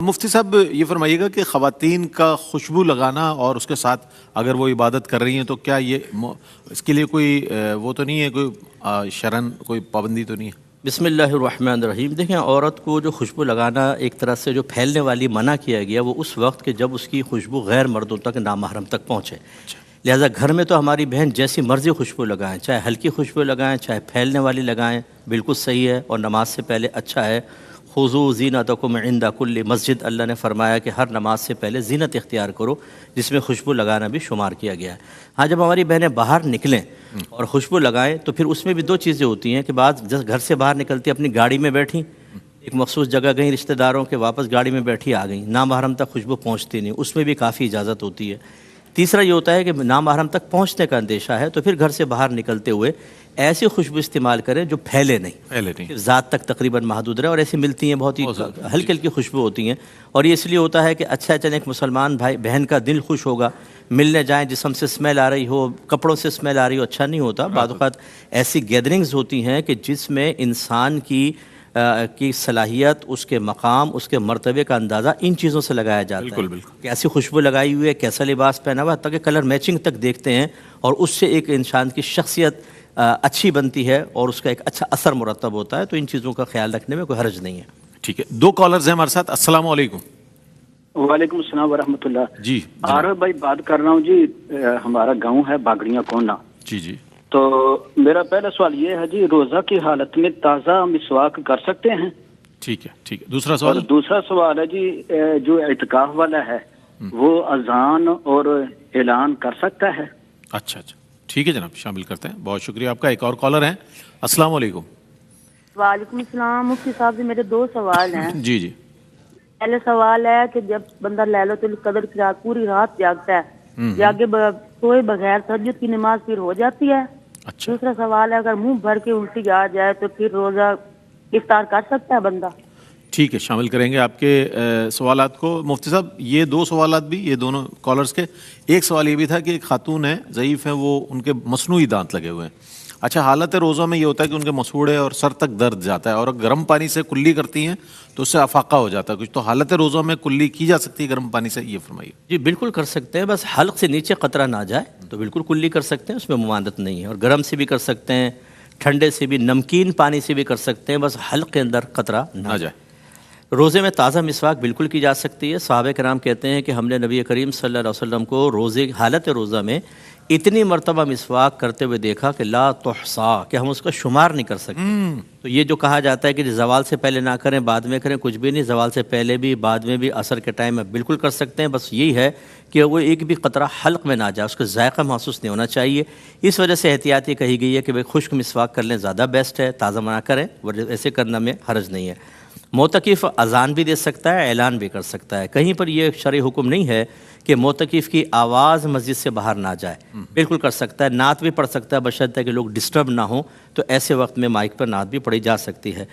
مفتی صاحب یہ فرمائیے گا کہ خواتین کا خوشبو لگانا اور اس کے ساتھ اگر وہ عبادت کر رہی ہیں تو کیا یہ اس کے لیے کوئی وہ تو نہیں ہے، کوئی شرعن کوئی پابندی تو نہیں ہے؟ بسم اللہ الرحمن الرحیم۔ دیکھیں، عورت کو جو خوشبو لگانا ایک طرح سے جو پھیلنے والی منع کیا گیا وہ اس وقت کہ جب اس کی خوشبو غیر مردوں تک نامحرم تک پہنچے۔ لہٰذا گھر میں تو ہماری بہن جیسی مرضی خوشبو لگائیں، چاہے ہلکی خوشبو لگائیں چاہے پھیلنے والی لگائیں، بالکل صحیح ہے اور نماز سے پہلے اچھا ہے۔ خُذُوا زِینَتَکُم عِندَ کُلِّ مسجد، اللہ نے فرمایا کہ ہر نماز سے پہلے زینت اختیار کرو، جس میں خوشبو لگانا بھی شمار کیا گیا ہے۔ ہاں، جب ہماری بہنیں باہر نکلیں اور خوشبو لگائیں تو پھر اس میں بھی دو چیزیں ہوتی ہیں کہ بعض گھر سے باہر نکلتی اپنی گاڑی میں بیٹھیں، ایک مخصوص جگہ گئیں رشتہ داروں کے، واپس گاڑی میں بیٹھی آ گئیں، نامحرم تک خوشبو پہنچتی نہیں، اس میں بھی کافی اجازت ہوتی ہے۔ تیسرا یہ ہوتا ہے کہ نامحرم تک پہنچنے کا اندیشہ ہے تو پھر گھر سے باہر نکلتے ہوئے ایسی خوشبو استعمال کریں جو پھیلے نہیں، ذات تک تقریباً محدود رہے، اور ایسی ملتی ہیں بہت ہی ہلکی ہلکی خوشبو ہوتی ہیں، اور یہ اس لیے ہوتا ہے کہ اچھا چلیں ایک مسلمان بھائی بہن کا دل خوش ہوگا، ملنے جائیں جسم سے اسمیل آ رہی ہو، کپڑوں سے اسمیل آ رہی ہو، اچھا نہیں ہوتا۔ بعض اوقات ایسی گیدرنگز ہوتی ہیں کہ جس میں انسان کی صلاحیت، اس کے مقام، اس کے مرتبے کا اندازہ ان چیزوں سے لگایا جاتا ہے۔ کیسی خوشبو لگائی ہوئی ہے، کیسا لباس پہنا ہوا ہے، تاکہ کلر میچنگ تک دیکھتے ہیں، اور اس سے ایک انسان کی شخصیت اچھی بنتی ہے اور اس کا ایک اچھا اثر مرتب ہوتا ہے، تو ان چیزوں کا خیال رکھنے میں کوئی حرج نہیں ہے۔ ٹھیک ہے، دو کالرز ہیں ہمارے ساتھ۔ السلام علیکم۔ وعلیکم السلام ورحمۃ اللہ۔ جی عارف بھائی بات کر رہا ہوں جی، ہمارا گاؤں ہے باگڑیاں کونا۔ جی تو میرا پہلا سوال یہ ہے جی، روزہ کی حالت میں تازہ مسواک کر سکتے ہیں؟ ٹھیک ہے۔ دوسرا سوال؟ اور دوسرا سوال ہے جی، جو اعتکاف والا ہے وہ اذان اور اعلان کر سکتا ہے؟ اچھا، ٹھیک ہے جناب، شامل کرتے ہیں، بہت شکریہ آپ کا۔ ایک اور کالر ہیں۔ السلام علیکم۔ وعلیکم السلام۔ مفتی صاحب سے میرے دو سوال ہیں۔ جی پہلے سوال ہے کہ جب بندہ لیلۃ القدر کی رات پوری رات جاگتا ہے، جاگے سوئے بغیر تہجد کی نماز پھر ہو جاتی ہے؟ اچھا، دوسرا سوال ہے اگر منہ بھر کے الٹی آ جائے تو پھر روزہ افطار کر سکتا ہے بندہ؟ ٹھیک ہے، شامل کریں گے آپ کے سوالات کو۔ مفتی صاحب یہ دو سوالات بھی، یہ دونوں کالرز کے، ایک سوال یہ بھی تھا کہ ایک خاتون ہے، ضعیف ہیں، وہ ان کے مصنوعی دانت لگے ہوئے ہیں۔ اچھا، حالت روزہ میں یہ ہوتا ہے کہ ان کے مسوڑے اور سر تک درد جاتا ہے، اور گرم پانی سے کلی کرتی ہیں تو اس سے افاقہ ہو جاتا ہے کچھ، تو حالت روزہ میں کلی کی جا سکتی ہے گرم پانی سے؟ یہ فرمائیے۔ جی بالکل کر سکتے ہیں، بس حلق سے نیچے قطرہ نہ جائے تو بالکل کلی کر سکتے ہیں، اس میں ممانعت نہیں ہے، اور گرم سے بھی کر سکتے ہیں، ٹھنڈے سے بھی، نمکین پانی سے بھی کر سکتے ہیں، بس حلق کے اندر قطرہ نہ جائے۔ روزے میں تازہ مسواک بالکل کی جا سکتی ہے۔ صحابہ کرام کہتے ہیں کہ ہم نے نبی کریم صلی اللہ علیہ وسلم کو حالت روزہ میں اتنی مرتبہ مسواک کرتے ہوئے دیکھا کہ لا تحصا، کہ ہم اس کا شمار نہیں کر سکتے۔ تو یہ جو کہا جاتا ہے کہ زوال سے پہلے نہ کریں بعد میں کریں، کچھ بھی نہیں، زوال سے پہلے بھی بعد میں بھی عصر کے ٹائم میں بالکل کر سکتے ہیں، بس یہی ہے کہ وہ ایک بھی قطرہ حلق میں نہ جائے، اس کا ذائقہ محسوس نہیں ہونا چاہیے۔ اس وجہ سے احتیاط یہ کہی گئی ہے کہ خشک مسواک کر لیں، زیادہ بیسٹ ہے، تازہ منع کریں، ایسے کرنا میں حرج نہیں ہے۔ معتکف اذان بھی دے سکتا ہے، اعلان بھی کر سکتا ہے، کہیں پر یہ شرعی حکم نہیں ہے کہ معتکف کی آواز مسجد سے باہر نہ جائے، بالکل کر سکتا ہے، نعت بھی پڑھ سکتا ہے، بشرطے کہ لوگ ڈسٹرب نہ ہوں، تو ایسے وقت میں مائک پر نعت بھی پڑھی جا سکتی ہے۔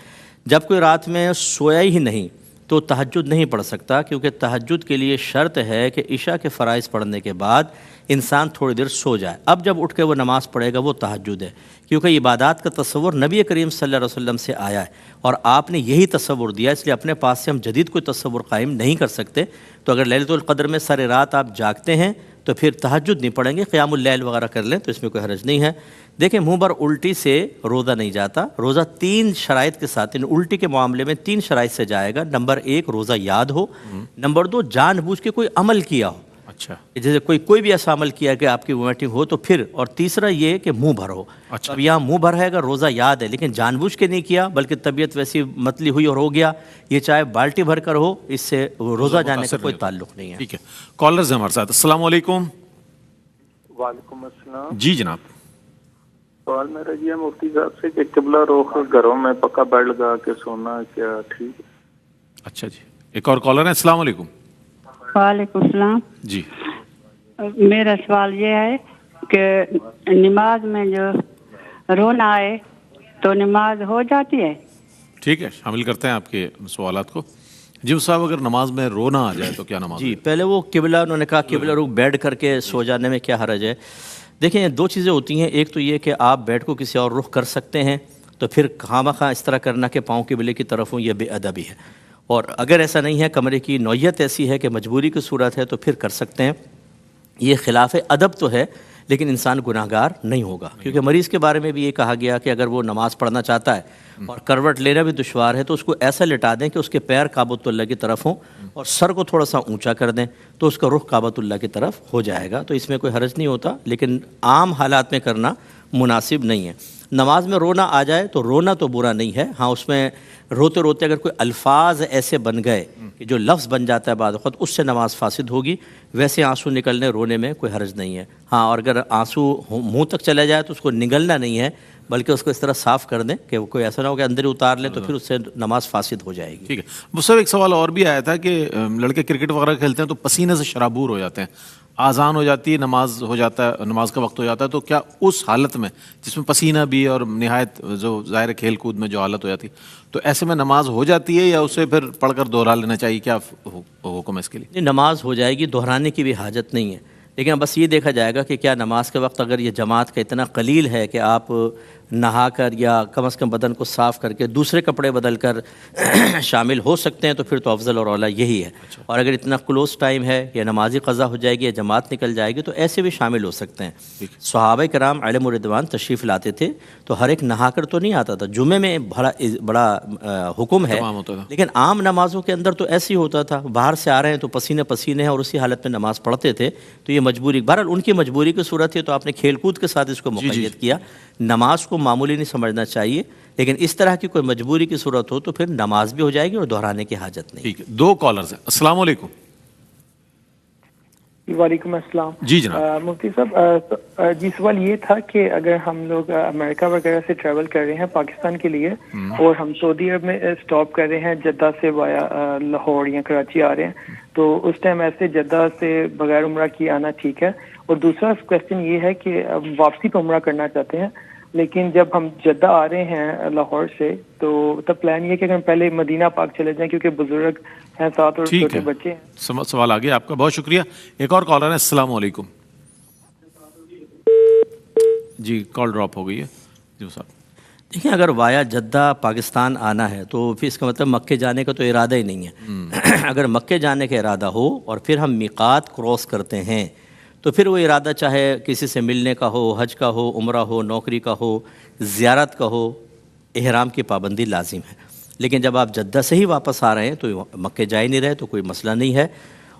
جب کوئی رات میں سویا ہی نہیں تو تہجد نہیں پڑھ سکتا، کیونکہ تہجد کے لیے شرط ہے کہ عشاء کے فرائض پڑھنے کے بعد انسان تھوڑی دیر سو جائے، اب جب اٹھ کے وہ نماز پڑھے گا وہ تہجد ہے، کیونکہ عبادات کا تصور نبی کریم صلی اللہ علیہ وسلم سے آیا ہے اور آپ نے یہی تصور دیا، اس لیے اپنے پاس سے ہم جدید کوئی تصور قائم نہیں کر سکتے۔ تو اگر لیلۃ القدر میں سارے رات آپ جاگتے ہیں تو پھر تہجد نہیں پڑھیں گے، قیام اللیل وغیرہ کر لیں تو اس میں کوئی حرج نہیں ہے۔ دیکھیں، منہ بھر الٹی سے روزہ نہیں جاتا، روزہ تین شرائط کے ساتھ، الٹی کے معاملے میں تین شرائط سے جائے گا۔ نمبر ایک، روزہ یاد ہو، نمبر دو، جان بوجھ کے کوئی عمل کیا ہو، اچھا، جیسے کوئی بھی ایسا عمل کیا کہ آپ کی وومیٹنگ ہو تو پھر، اور تیسرا یہ کہ منہ بھر ہو۔ اب یہاں منہ بھر ہے گا، روزہ یاد ہے لیکن جان بوجھ کے نہیں کیا، بلکہ طبیعت ویسی متلی ہوئی اور ہو گیا، یہ چاہے بالٹی بھر کر ہو، اس سے روزہ جانے کا کوئی تعلق نہیں ہے۔ ٹھیک ہے، کالرز ہیں ہمارے ساتھ۔ السلام علیکم۔ وعلیکم السلام۔ جی جناب۔ سوال میرا یہ مفتی صاحب سے کہ قبلہ رخ گھروں میں پکا بیڈ لگا کے سونا کیا ٹھیک ہے؟ اچھا جی، ایک اور کالر ہے۔ السلام علیکم۔ وعلیکم السلام۔ جی، میرا سوال یہ ہے کہ نماز میں جو رونا آئے تو نماز ہو جاتی ہے؟ ٹھیک ہے، شامل کرتے ہیں آپ کے سوالات کو۔ جی صاحب، اگر نماز میں رونا آ جائے تو کیا نماز؟ جی پہلے وہ قبلہ، انہوں نے کہا قبلہ رخ بیٹھ کر کے سو جانے میں کیا حرج ہے؟ دیکھیں، دو چیزیں ہوتی ہیں، ایک تو یہ کہ آپ بیٹھ کو کسی اور رخ کر سکتے ہیں، تو پھر خواہ مخواہ اس طرح کرنا کہ پاؤں قبلے کی طرف ہوں، یہ بے ادبی ہے۔ اور اگر ایسا نہیں ہے, کمرے کی نوعیت ایسی ہے کہ مجبوری کی صورت ہے, تو پھر کر سکتے ہیں. یہ خلاف ادب تو ہے لیکن انسان گناہگار نہیں ہوگا, کیونکہ مریض کے بارے میں بھی یہ کہا گیا کہ اگر وہ نماز پڑھنا چاہتا ہے اور کروٹ لینا بھی دشوار ہے تو اس کو ایسا لٹا دیں کہ اس کے پیر کعبۃ اللہ کی طرف ہوں اور سر کو تھوڑا سا اونچا کر دیں, تو اس کا رخ کعبۃ اللہ کی طرف ہو جائے گا. تو اس میں کوئی حرج نہیں ہوتا, لیکن عام حالات میں کرنا مناسب نہیں ہے. نماز میں رونا آ جائے تو رونا تو برا نہیں ہے, ہاں اس میں روتے روتے اگر کوئی الفاظ ایسے بن گئے کہ جو لفظ بن جاتا ہے بعض وقت, اس سے نماز فاسد ہوگی. ویسے آنسو نکلنے رونے میں کوئی حرج نہیں ہے. ہاں, اور اگر آنسو منہ تک چلے جائے تو اس کو نگلنا نہیں ہے, بلکہ اس کو اس طرح صاف کر دیں کہ وہ کوئی ایسا نہ ہو کہ اندر ہی اتار لیں, تو پھر اس سے نماز فاسد ہو جائے گی. ٹھیک ہے. وہ سب ایک سوال اور بھی آیا تھا کہ لڑکے کرکٹ وغیرہ کھیلتے ہیں تو پسینے سے شرابور ہو جاتے ہیں, آذان ہو جاتی ہے, نماز ہو جاتا ہے, نماز کا وقت ہو جاتا ہے, تو کیا اس حالت میں جس میں پسینہ بھی اور نہایت جو ظاہر کھیل کود میں جو حالت ہو جاتی ہے, تو ایسے میں نماز ہو جاتی ہے یا اسے پھر پڑھ کر دوہرا لینا چاہیے؟ کیا حکم ہے اس کے لیے؟ نہیں, نماز ہو جائے گی, دہرانے کی بھی حاجت نہیں ہے, لیکن بس یہ دیکھا جائے گا کہ کیا نماز کے وقت اگر یہ جماعت کا اتنا قلیل ہے کہ آپ نہا کر یا کم از کم بدن کو صاف کر کے دوسرے کپڑے بدل کر شامل ہو سکتے ہیں, تو پھر تو افضل اور اولیٰ یہی ہے. اور اگر اتنا کلوز ٹائم ہے یا نمازی قضا ہو جائے گی یا جماعت نکل جائے گی, تو ایسے بھی شامل ہو سکتے ہیں. صحابہ کرام علیہم الرضوان تشریف لاتے تھے تو ہر ایک نہا کر تو نہیں آتا تھا, جمعے میں بڑا حکم ہے, لیکن عام نمازوں کے اندر تو ایسے ہی ہوتا تھا. باہر سے آ رہے ہیں تو پسینے پسینے ہیں اور اسی حالت میں نماز پڑھتے تھے, تو یہ مجبوری, بہرحال ان کی مجبوری کی صورت ہے, تو آپ نے کھیل کود کے ساتھ اس کو مقید کیا. نماز کو معمولی نہیں سمجھنا چاہیے, لیکن اس طرح کی کوئی مجبوری کی صورت ہو تو پھر نماز بھی ہو جائے گی اور دہرانے کی حاجت نہیں. ٹھیک ہے. 2 کالرز ہیں. السلام علیکم. وعلیکم السلام. جی جناب. مفتی صاحب, جی سوال یہ تھا کہ اگر ہم لوگ امریکہ وغیرہ سے ٹریول کر رہے ہیں پاکستان کے لیے, اور ہم سعودی عرب میں اسٹاپ کر رہے ہیں, جدہ سے وایا لاہور یا کراچی آ رہے ہیں, تو اس ٹائم ایسے جدہ سے بغیر عمرہ کیے آنا ٹھیک ہے؟ اور دوسرا کوشچن یہ ہے کہ واپسی پہ عمرہ کرنا چاہتے ہیں, لیکن جب ہم جدہ آ رہے ہیں لاہور سے, تو تب پلان یہ کہ ہم پہلے مدینہ پاک چلے جائیں, کیونکہ بزرگ ہیں ساتھ اور چھوٹے بچے ہیں. سوال آ گیا آپ کا, بہت شکریہ. ایک اور کالر ہے. السلام علیکم. جی, کال ڈراپ ہو گئی ہے. جی صاحب. دیکھیں, اگر وایا جدہ پاکستان آنا ہے تو پھر اس کا مطلب مکے جانے کا تو ارادہ ہی نہیں ہے. اگر مکے جانے کا ارادہ ہو اور پھر ہم میقات کراس کرتے ہیں, تو پھر وہ ارادہ چاہے کسی سے ملنے کا ہو, حج کا ہو, عمرہ ہو, نوکری کا ہو, زیارت کا ہو, احرام کی پابندی لازم ہے. لیکن جب آپ جدہ سے ہی واپس آ رہے ہیں تو مکے جا ہی نہیں رہے, تو کوئی مسئلہ نہیں ہے.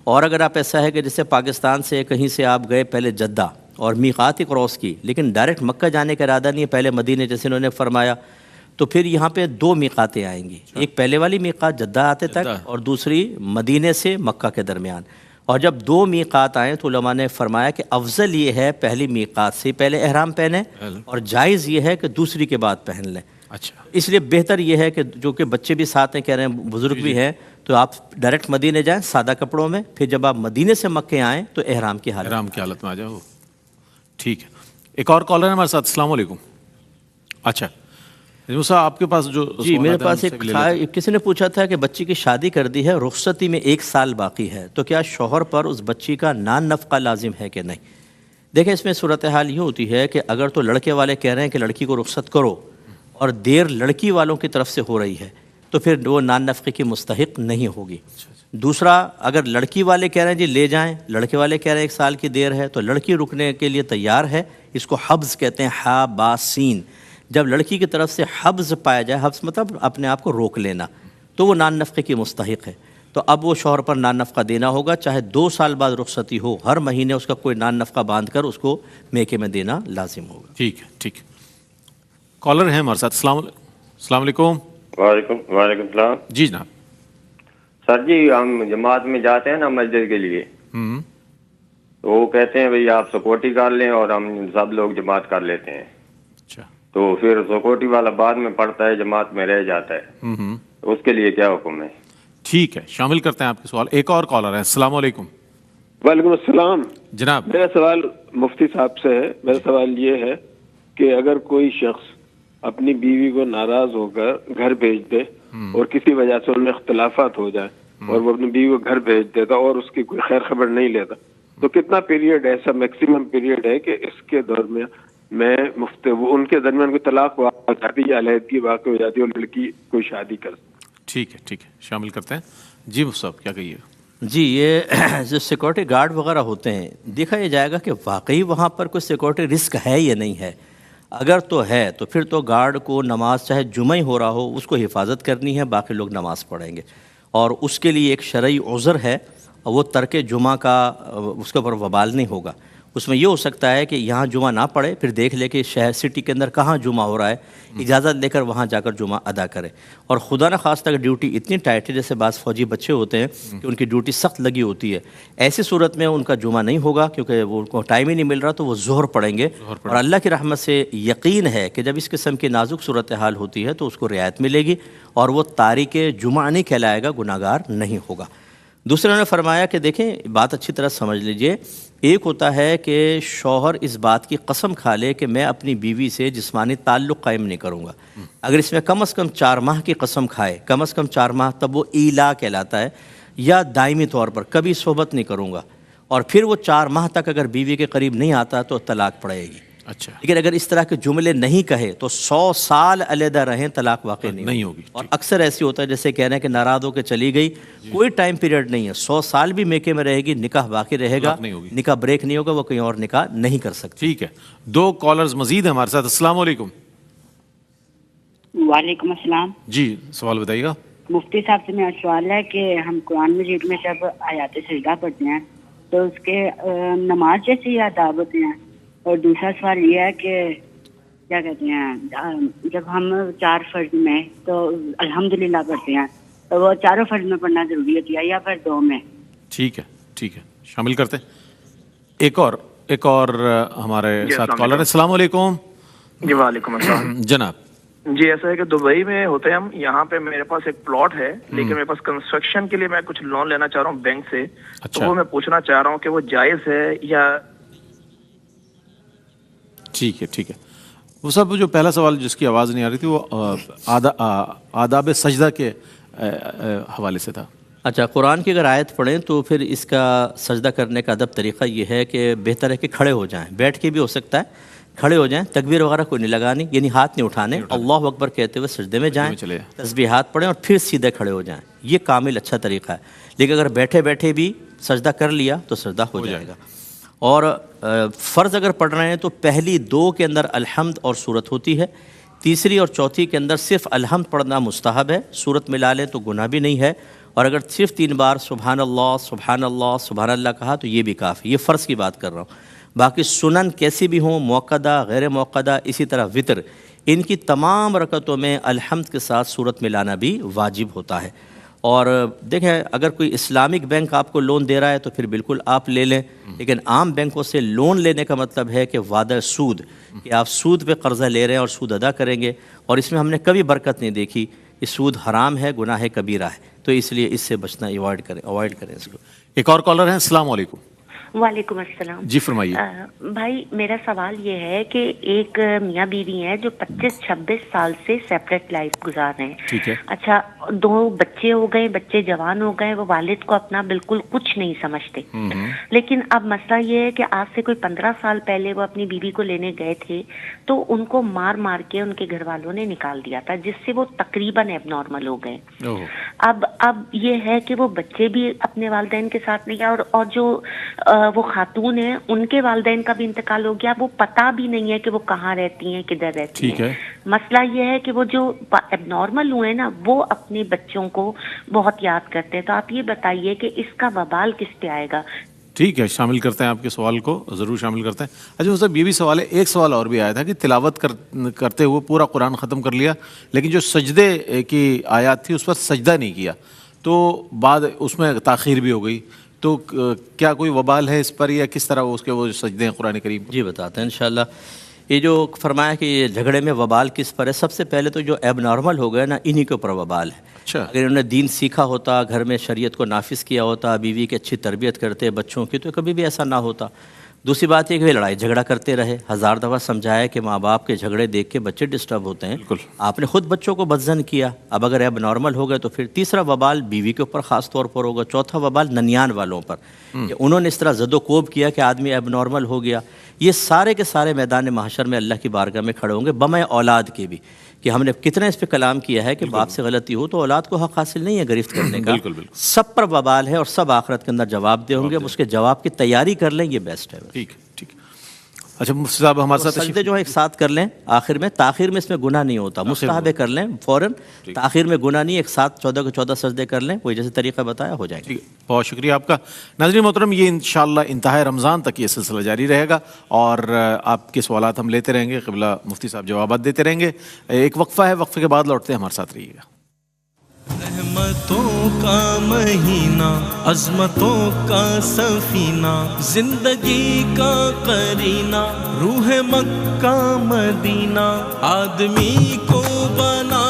اور اگر آپ ایسا ہے کہ جیسے پاکستان سے کہیں سے آپ گئے پہلے جدہ اور میقات ہی کراس کی, لیکن ڈائریکٹ مکہ جانے کا ارادہ نہیں ہے, پہلے مدینے جیسے انہوں نے فرمایا, تو پھر یہاں پہ 2 میقاتیں آئیں گی. ایک پہلے والی میقات جدہ آتے تک, اور دوسری مدینے سے مکہ کے درمیان. اور جب 2 میقات آئیں تو علماء نے فرمایا کہ افضل یہ ہے پہلی میقات سے پہلے احرام پہنیں, اور جائز یہ ہے کہ دوسری کے بعد پہن لیں. اچھا, اس لیے بہتر یہ ہے کہ جو کہ بچے بھی ساتھ ہیں, کہہ رہے ہیں بزرگ بھی ہیں, تو آپ ڈائریکٹ مدینے جائیں سادہ کپڑوں میں, پھر جب آپ مدینے سے مکے آئیں تو احرام کی حالت میں آ جاؤ. ٹھیک ہے. ایک اور کالر ہے ہمارے ساتھ. السلام علیکم. اچھا صاحب, آپ کے پاس جو جی, میرے پاس ایک تھا, کسی نے پوچھا تھا کہ بچی کی شادی کر دی ہے, رخصتی میں 1 سال باقی ہے, تو کیا شوہر پر اس بچی کا نان نفقہ لازم ہے کہ نہیں؟ دیکھیں, اس میں صورتحال یہ ہوتی ہے کہ اگر تو لڑکے والے کہہ رہے ہیں کہ لڑکی کو رخصت کرو اور دیر لڑکی والوں کی طرف سے ہو رہی ہے, تو پھر وہ نان نفقے کی مستحق نہیں ہوگی. دوسرا, اگر لڑکی والے کہہ رہے ہیں جی لے جائیں, لڑکے والے کہہ رہے ہیں 1 سال کی دیر ہے, تو لڑکی رکنے کے لیے تیار ہے. اس کو حبس کہتے ہیں, ہا با سین. جب لڑکی کی طرف سے حبس پایا جائے, حبس مطلب اپنے آپ کو روک لینا, تو وہ نان نفقے کی مستحق ہے. تو اب وہ شوہر پر نان نفقہ دینا ہوگا, چاہے 2 سال بعد رخصتی ہو, ہر مہینے اس کا کوئی نان نفقہ باندھ کر اس کو میکے میں دینا لازم ہوگا. ٹھیک ہے. ٹھیک ہے. کالر ہیں ہمارے ساتھ. السلام علیکم. وعلیکم السلام. جی جناب. سر جی, ہم جماعت میں جاتے ہیں نا مسجد کے لیے, تو وہ کہتے ہیں بھئی آپ سکورٹی کر لیں اور ہم سب لوگ جماعت کر لیتے ہیں. اچھا, تو پھر سکورٹی والا بعد میں پڑھتا ہے, جماعت میں رہ جاتا ہے, اس کے لیے کیا حکم ہے؟ ٹھیک ہے, شامل کرتے ہیں آپ کے سوال. ایک اور کالر ہے. السلام علیکم. وعلیکم السلام جناب. میرا سوال مفتی صاحب سے ہے. میرا سوال یہ ہے کہ اگر کوئی شخص اپنی بیوی کو ناراض ہو کر گھر بھیج دے اور کسی وجہ سے ان میں اختلافات ہو جائے اور وہ اپنی بیوی کو گھر بھیج دیتا اور اس کی کوئی خیر خبر نہیں لیتا, تو کتنا پیریڈ ایسا میکسیمم پیریڈ ہے کہ اس کے درمیان میں ان کے درمیان کوئی طلاق ہو جاتی ہے یا علیحدگی واقع ہو جاتی ہے اور لڑکی کوئی شادی کر؟ ٹھیک ہے شامل کرتے ہیں. جی صاحب کیا کہیے؟ جی یہ جو سیکورٹی گارڈ وغیرہ ہوتے ہیں دیکھا یہ جائے گا کہ واقعی وہاں پر کوئی سیکورٹی رسک ہے یا نہیں ہے. اگر تو ہے تو پھر تو گارڈ کو نماز چاہے جمعہ ہی ہو رہا ہو اس کو حفاظت کرنی ہے، باقی لوگ نماز پڑھیں گے. اور اس کے لیے ایک شرعی عذر ہے، وہ ترک جمعہ کا اس کے اوپر وبال نہیں ہوگا. اس میں یہ ہو سکتا ہے کہ یہاں جمعہ نہ پڑھے، پھر دیکھ لے کہ شہر سٹی کے اندر کہاں جمعہ ہو رہا ہے، اجازت لے کر وہاں جا کر جمعہ ادا کرے. اور خدا نہ خواستہ اگر ڈیوٹی اتنی ٹائٹ ہے، جیسے بعض فوجی بچے ہوتے ہیں کہ ان کی ڈیوٹی سخت لگی ہوتی ہے، ایسی صورت میں ان کا جمعہ نہیں ہوگا کیونکہ وہ ان کو ٹائم ہی نہیں مل رہا، تو وہ ظہر پڑھیں گے. اور اللہ کی رحمت سے یقین ہے کہ جب اس قسم کی نازک صورتحال ہوتی ہے تو اس کو رعایت ملے گی اور وہ تارک جمعہ نہیں کہلائے گا، گناہگار نہیں ہوگا. دوسرے نے فرمایا کہ دیکھیں بات اچھی طرح سمجھ لیجئے، ایک ہوتا ہے کہ شوہر اس بات کی قسم کھا لے کہ میں اپنی بیوی سے جسمانی تعلق قائم نہیں کروں گا. اگر اس میں کم از کم 4 ماہ کی قسم کھائے، کم از کم 4 ماہ، تب وہ ایلا کہلاتا ہے، یا دائمی طور پر کبھی صحبت نہیں کروں گا، اور پھر وہ 4 ماہ تک اگر بیوی کے قریب نہیں آتا تو طلاق پڑے گی. اچھا، لیکن اگر اس طرح کے جملے نہیں کہے تو 100 سال علیحدہ رہیں، طلاق واقع نہیں ہوگی. اور اکثر ایسی ہوتا ہے جیسے کہنا ہے کہ ناراض ہو کے چلی گئی، کوئی ٹائم پیریڈ نہیں ہے، 100 سال بھی میکے میں رہے گی، نکاح باقی رہے گا، نکاح بریک نہیں ہوگا، وہ کہیں اور نکاح نہیں کر سکتی. ٹھیک ہے، 2 کالرز مزید ہیں ہمارے ساتھ. السلام علیکم. وعلیکم السلام. جی سوال بتائیے گا. مفتی صاحب سے میرا سوال ہے کہ ہم قرآن مجید میں جب آیات سجدہ پڑھتے ہیں تو اس کے نماز جیسے ہی ادا ہوتے ہیں. اور دوسرا سوال یہ ہے کہ کیا کہتے ہیں، جب ہم 4 فرض میں تو الحمدللہ پڑھتے ہیں تو وہ 4 فرض میں پڑھنا ضروری ہوتی ہے یا پھر 2 میں؟ ٹھیک ہے شامل کرتے ہیں. ایک اور ہمارے ساتھ کالر ہے. السلام علیکم. جی وعلیکم السلام. جناب. جی ایسا ہے کہ دبئی میں ہوتے ہیں ہم، یہاں پہ میرے پاس ایک پلاٹ ہے لیکن میرے پاس کنسٹرکشن کے لیے میں کچھ لون لینا چاہ رہا ہوں بینک سے. تو وہ میں پوچھنا چاہ رہا ہوں کہ وہ جائز ہے یا؟ ٹھیک ہے. وہ سب جو پہلا سوال جس کی آواز نہیں آ رہی تھی وہ آداب سجدہ کے حوالے سے تھا. اچھا، قرآن کی اگر آیت پڑھیں تو پھر اس کا سجدہ کرنے کا ادب طریقہ یہ ہے کہ بہتر ہے کہ کھڑے ہو جائیں، بیٹھ کے بھی ہو سکتا ہے، کھڑے ہو جائیں، تکبیر وغیرہ کوئی نہیں لگانی، یعنی ہاتھ نہیں اٹھانے، اللہ اکبر کہتے ہوئے سجدے میں جائیں، تسبیحات پڑھیں اور پھر سیدھے کھڑے ہو جائیں. یہ کامل اچھا طریقہ ہے. لیکن اگر بیٹھے بیٹھے بھی سجدہ کر لیا تو سجدہ ہو جائے گا. اور فرض اگر پڑھ رہے ہیں تو پہلی 2 کے اندر الحمد اور سورت ہوتی ہے، تیسری اور چوتھی کے اندر صرف الحمد پڑھنا مستحب ہے، سورت ملا لیں تو گناہ بھی نہیں ہے. اور اگر صرف 3 بار سبحان اللہ سبحان اللہ سبحان اللہ کہا تو یہ بھی کافی. یہ فرض کی بات کر رہا ہوں. باقی سنن کیسی بھی ہوں، موقدہ غیر موقدہ، اسی طرح وطر، ان کی تمام رکعتوں میں الحمد کے ساتھ سورت ملانا بھی واجب ہوتا ہے. اور دیکھیں اگر کوئی اسلامک بینک آپ کو لون دے رہا ہے تو پھر بالکل آپ لے لیں، لیکن عام بینکوں سے لون لینے کا مطلب ہے کہ وعدہ سود، کہ آپ سود پہ قرضہ لے رہے ہیں اور سود ادا کریں گے، اور اس میں ہم نے کبھی برکت نہیں دیکھی. یہ سود حرام ہے، گناہ کبیرہ ہے، تو اس لیے اس سے بچنا اوائڈ کریں اس کو. ایک اور کالر ہے. السلام علیکم. وعلیکم السلام. جی فرمائیے. بھائی میرا سوال یہ ہے کہ ایک میاں بیوی ہیں جو 25-26 سال سے سیپریٹ لائف گزار رہے ہیں. ٹھیک ہے. اچھا 2 بچے ہو گئے، بچے جوان ہو گئے، وہ والد کو اپنا بالکل کچھ نہیں سمجھتے. لیکن اب مسئلہ یہ ہے کہ آج سے کوئی 15 سال پہلے وہ اپنی بیوی کو لینے گئے تھے تو ان کو مار مار کے ان کے گھر والوں نے نکال دیا تھا، جس سے وہ تقریباً ایب نارمل ہو گئے. اب یہ ہے کہ وہ بچے بھی اپنے والدین کے ساتھ نہیں گئے، اور جو وہ خاتون ہیں ان کے والدین کا بھی انتقال ہو گیا، وہ پتہ بھی نہیں ہے کہ وہ کہاں رہتی ہیں، کدھر رہتی ہیں. مسئلہ یہ ہے کہ وہ جو اب نارمل ہوئے نا وہ اپنے بچوں کو بہت یاد کرتے ہیں. تو آپ یہ بتائیے کہ اس کا وبال کس پہ آئے گا؟ ٹھیک ہے، شامل کرتے ہیں آپ کے سوال کو، ضرور شامل کرتے ہیں. اچھا صاحب یہ بھی سوال ہے، ایک سوال اور بھی آیا تھا کہ تلاوت کرتے ہوئے پورا قرآن ختم کر لیا لیکن جو سجدے کی آیات تھی اس پر سجدہ نہیں کیا تو بعد اس میں تاخیر بھی ہو گئی، تو کیا کوئی وبال ہے اس پر یا کس طرح اس کے وہ سجدے ہیں قرآن کریم؟ جی بتاتے ہیں انشاءاللہ. یہ جو فرمایا کہ یہ جھگڑے میں وبال کس پر ہے، سب سے پہلے تو جو ایب نارمل ہو گئے نا انہی کے اوپر وبال ہے. اچھا، اگر انہوں نے دین سیکھا ہوتا، گھر میں شریعت کو نافذ کیا ہوتا، بیوی کی اچھی تربیت کرتے بچوں کی، تو کبھی بھی ایسا نہ ہوتا. دوسری بات یہ کہ وہ لڑائی جھگڑا کرتے رہے. 1000 دفعہ سمجھایا کہ ماں باپ کے جھگڑے دیکھ کے بچے ڈسٹرب ہوتے ہیں. آپ نے خود بچوں کو بدظن کیا. اب اگر اب نارمل ہو گئے تو پھر تیسرا وبال بیوی کے اوپر خاص طور پر ہوگا. چوتھا وبال ننیان والوں پر کہ انہوں نے اس طرح زد و کوب کیا کہ آدمی اب نارمل ہو گیا. یہ سارے کے سارے میدان محشر میں اللہ کی بارگاہ میں کھڑے ہوں گے بمع اولاد کے بھی کہ ہم نے کتنا اس پہ کلام کیا ہے کہ باپ سے غلطی ہو تو اولاد کو حق حاصل نہیں ہے گرفت کرنے کا. سب پر وبال ہے اور سب آخرت کے اندر جواب دے ہوں گے. اب اس کے جواب کی تیاری کر لیں, یہ بیسٹ ہے. ٹھیک ٹھیک. اچھا مفتی صاحب ہمارے ساتھ سجدے جو ہے ایک ساتھ کر لیں آخر میں. تاخیر میں اس میں گناہ نہیں ہوتا. مستحب کر لیں فوراً, تاخیر میں گناہ نہیں. ایک ساتھ 14 کے 14 سجدے کر لیں, وہی جیسے طریقہ بتایا ہو جائے گا. بہت شکریہ آپ کا. ناظرین محترم, یہ انشاءاللہ انتہائی رمضان تک یہ سلسلہ جاری رہے گا اور آپ کے سوالات ہم لیتے رہیں گے. قبلہ مفتی صاحب جوابات دیتے رہیں گے. ایک وقفہ ہے, وقفے کے بعد لوٹتے ہیں, ہمارے ساتھ رہیے گا. رحمتوں کا مہینہ, عظمتوں کا سفینہ, زندگی کا قرینہ, روح مکہ مدینہ, آدمی کو بنا